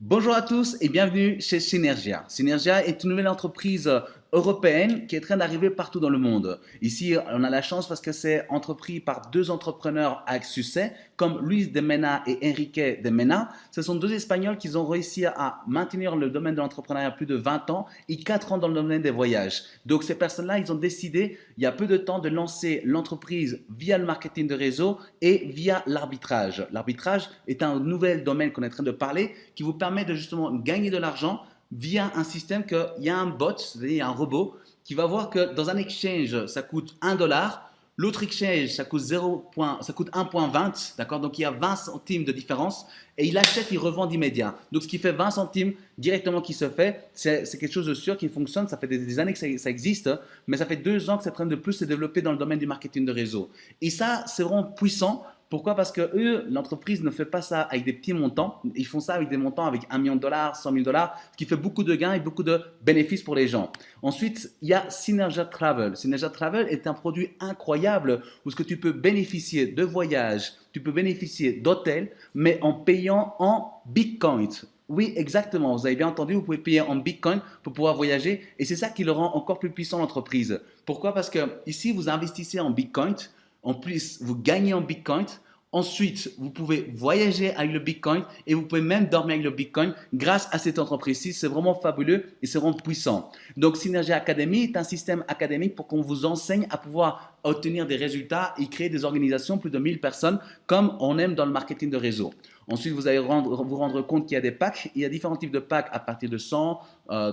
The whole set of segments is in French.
Bonjour à tous et bienvenue chez Synergia. Synergia est une nouvelle entreprise européenne qui est en train d'arriver partout dans le monde. Ici, on a la chance parce que c'est entrepris par deux entrepreneurs avec succès, comme Luis de Mena et Enrique de Mena. Ce sont deux Espagnols qui ont réussi à maintenir le domaine de l'entrepreneuriat plus de 20 ans et 4 ans dans le domaine des voyages. Donc ces personnes-là, ils ont décidé, il y a peu de temps, de lancer l'entreprise via le marketing de réseau et via l'arbitrage. L'arbitrage est un nouvel domaine qu'on est en train de parler qui vous permet de justement gagner de l'argent via un système qu'il y a un bot, c'est-à-dire un robot, qui va voir que dans un exchange, ça coûte 1 dollar, l'autre exchange, ça coûte 1,20, d'accord? Donc il y a 20 centimes de différence et il achète, il revend d'immédiat. Donc ce qui fait 20 centimes directement qui se fait, c'est quelque chose de sûr qui fonctionne. Ça fait des années que ça existe, mais ça fait 2 ans que c'est en train de plus se développer dans le domaine du marketing de réseau. Et ça, c'est vraiment puissant. Pourquoi? Parce que eux, l'entreprise ne fait pas ça avec des petits montants. Ils font ça avec des montants avec 1 million de dollars, 100 000 dollars, ce qui fait beaucoup de gains et beaucoup de bénéfices pour les gens. Ensuite, il y a Synergia Travel. Synergia Travel est un produit incroyable où ce que tu peux bénéficier de voyages, tu peux bénéficier d'hôtels, mais en payant en Bitcoin. Oui, exactement. Vous avez bien entendu, vous pouvez payer en Bitcoin pour pouvoir voyager et c'est ça qui le rend encore plus puissant l'entreprise. Pourquoi? Parce que ici, vous investissez en Bitcoin. En plus, vous gagnez en Bitcoin. Ensuite, vous pouvez voyager avec le Bitcoin et vous pouvez même dormir avec le Bitcoin grâce à cette entreprise-ci. C'est vraiment fabuleux et c'est vraiment puissant. Donc, Synergy Academy est un système académique pour qu'on vous enseigne à pouvoir obtenir des résultats et créer des organisations, plus de 1000 personnes, comme on aime dans le marketing de réseau. Ensuite, vous allez vous rendre compte qu'il y a des packs. Il y a différents types de packs à partir de 100,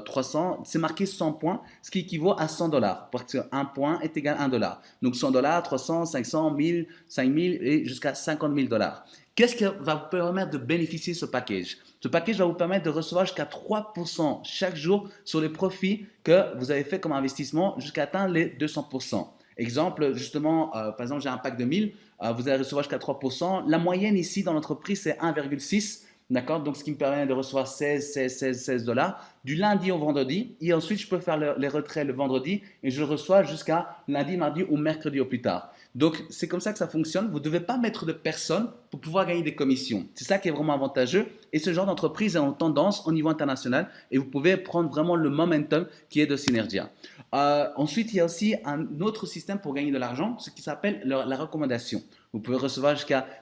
300. C'est marqué 100 points, ce qui équivaut à 100 dollars. Parce qu'un point est égal à 1 dollar. Donc 100 dollars, 300, 500, 1000, 5000 et jusqu'à 50 000 dollars. Qu'est-ce qui va vous permettre de bénéficier de ce package? Ce package va vous permettre de recevoir jusqu'à 3% chaque jour sur les profits que vous avez fait comme investissement jusqu'à atteindre les 200%. Exemple, justement, par exemple, j'ai un pack de 1000, vous allez recevoir jusqu'à 3%. La moyenne ici dans l'entreprise, c'est 1,6. D'accord? Donc, ce qui me permet de recevoir 16 dollars du lundi au vendredi. Et ensuite, je peux faire les retraits le vendredi et je le reçois jusqu'à lundi, mardi ou mercredi au plus tard. Donc, c'est comme ça que ça fonctionne. Vous ne devez pas mettre de personnes pour pouvoir gagner des commissions. C'est ça qui est vraiment avantageux. Et ce genre d'entreprise est en tendance au niveau international et vous pouvez prendre vraiment le momentum qui est de Synergia. Ensuite, il y a aussi un autre système pour gagner de l'argent, ce qui s'appelle la recommandation. Vous pouvez recevoir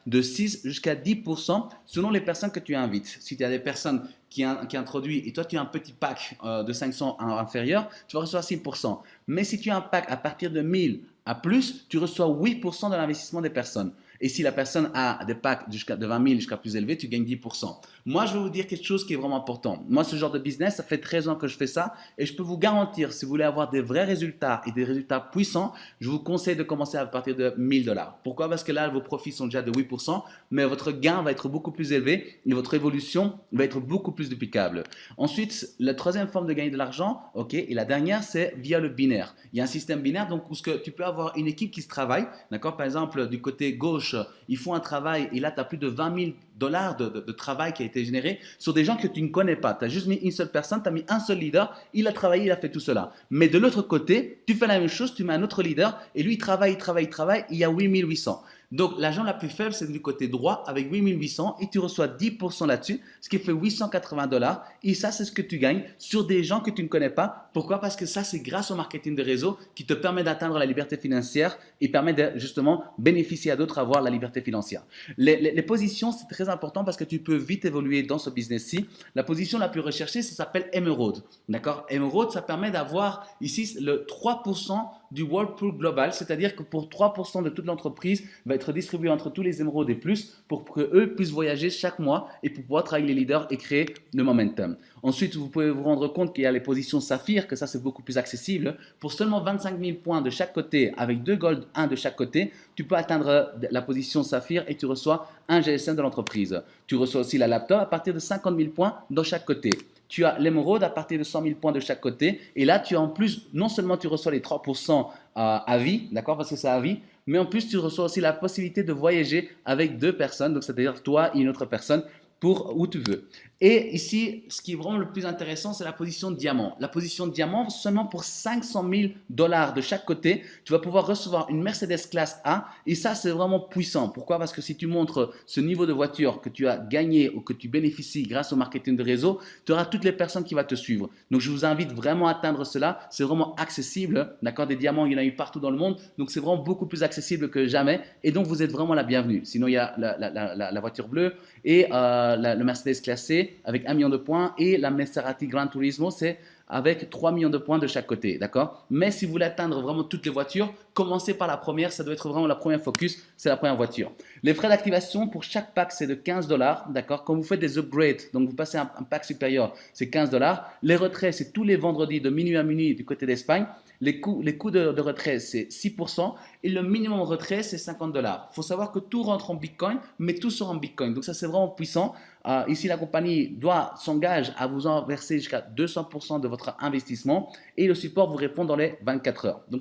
de 6 jusqu'à 10% selon les personnes que tu invites. Si tu as des personnes qui introduisent et toi tu as un petit pack de 500 inférieur, tu vas recevoir 6%. Mais si tu as un pack à partir de 1000 à plus, tu reçois 8% de l'investissement des personnes. Et si la personne a des packs de 20 000 jusqu'à plus élevé, tu gagnes 10%. Moi, je vais vous dire quelque chose qui est vraiment important. Moi, ce genre de business, ça fait 13 ans que je fais ça et je peux vous garantir, si vous voulez avoir des vrais résultats et des résultats puissants, je vous conseille de commencer à partir de 1000 dollars. Pourquoi? Parce que là, vos profits sont déjà de 8%, mais votre gain va être beaucoup plus élevé et votre évolution va être beaucoup plus duplicable. Ensuite, la troisième forme de gagner de l'argent, ok, et la dernière, c'est via le binaire. Il y a un système binaire donc, où tu peux avoir une équipe qui se travaille, d'accord? Par exemple, du côté gauche, ils font un travail et là, tu as plus de 20 000 dollars de travail qui a été généré sur des gens que tu ne connais pas. Tu as juste mis une seule personne, tu as mis un seul leader, il a travaillé, il a fait tout cela. Mais de l'autre côté, tu fais la même chose, tu mets un autre leader et lui, il travaille, il y a 8800. Donc, l'argent la plus faible, c'est du côté droit avec 8800 et tu reçois 10% là-dessus, ce qui fait 880 dollars. Et ça, c'est ce que tu gagnes sur des gens que tu ne connais pas. Pourquoi? Parce que ça, c'est grâce au marketing de réseau qui te permet d'atteindre la liberté financière et permet de justement bénéficier à d'autres à avoir la liberté financière. Les positions, c'est très important parce que tu peux vite évoluer dans ce business-ci. La position la plus recherchée, ça s'appelle Emerald. D'accord? Emerald, ça permet d'avoir ici le 3% du Whirlpool global, c'est-à-dire que pour 3% de toute l'entreprise va être distribué entre tous les émeraudes et plus pour qu'eux puissent voyager chaque mois et pour pouvoir travailler les leaders et créer le momentum. Ensuite, vous pouvez vous rendre compte qu'il y a les positions saphir, que ça c'est beaucoup plus accessible. Pour seulement 25 000 points de chaque côté, avec 2 gold, 1 de chaque côté, tu peux atteindre la position saphir et tu reçois un GSM de l'entreprise. Tu reçois aussi la laptop à partir de 50 000 points dans chaque côté. Tu as l'émeraude à partir de 100 000 points de chaque côté. Et là, tu as en plus, non seulement tu reçois les 3% à vie, d'accord, parce que c'est à vie, mais en plus, tu reçois aussi la possibilité de voyager avec 2 personnes, donc c'est-à-dire toi et une autre personne, pour où tu veux. Et ici, ce qui est vraiment le plus intéressant, c'est la position diamant. La position diamant, seulement pour 500 000 dollars de chaque côté, tu vas pouvoir recevoir une Mercedes classe A. Et ça, c'est vraiment puissant. Pourquoi? Parce que si tu montres ce niveau de voiture que tu as gagné ou que tu bénéficies grâce au marketing de réseau, tu auras toutes les personnes qui vont te suivre. Donc, je vous invite vraiment à atteindre cela. C'est vraiment accessible. D'accord? Des diamants, il y en a eu partout dans le monde. Donc, c'est vraiment beaucoup plus accessible que jamais. Et donc, vous êtes vraiment la bienvenue. Sinon, il y a la voiture bleue et le Mercedes classé avec 1 million de points et la Maserati Gran Turismo, c'est avec 3 millions de points de chaque côté, d'accord? Mais si vous voulez atteindre vraiment toutes les voitures, commencez par la première, ça doit être vraiment la première focus, c'est la première voiture. Les frais d'activation pour chaque pack, c'est de 15 dollars, d'accord? Quand vous faites des upgrades, donc vous passez un pack supérieur, c'est 15 dollars. Les retraits, c'est tous les vendredis de minuit à minuit du côté d'Espagne. Les coûts de retrait, c'est 6% et le minimum retrait, c'est 50 dollars. Il faut savoir que tout rentre en Bitcoin, mais tout sort en Bitcoin. Donc ça, c'est vraiment puissant. Ici, la compagnie s'engage à vous en verser jusqu'à 200% de votre investissement et le support vous répond dans les 24 heures. Donc,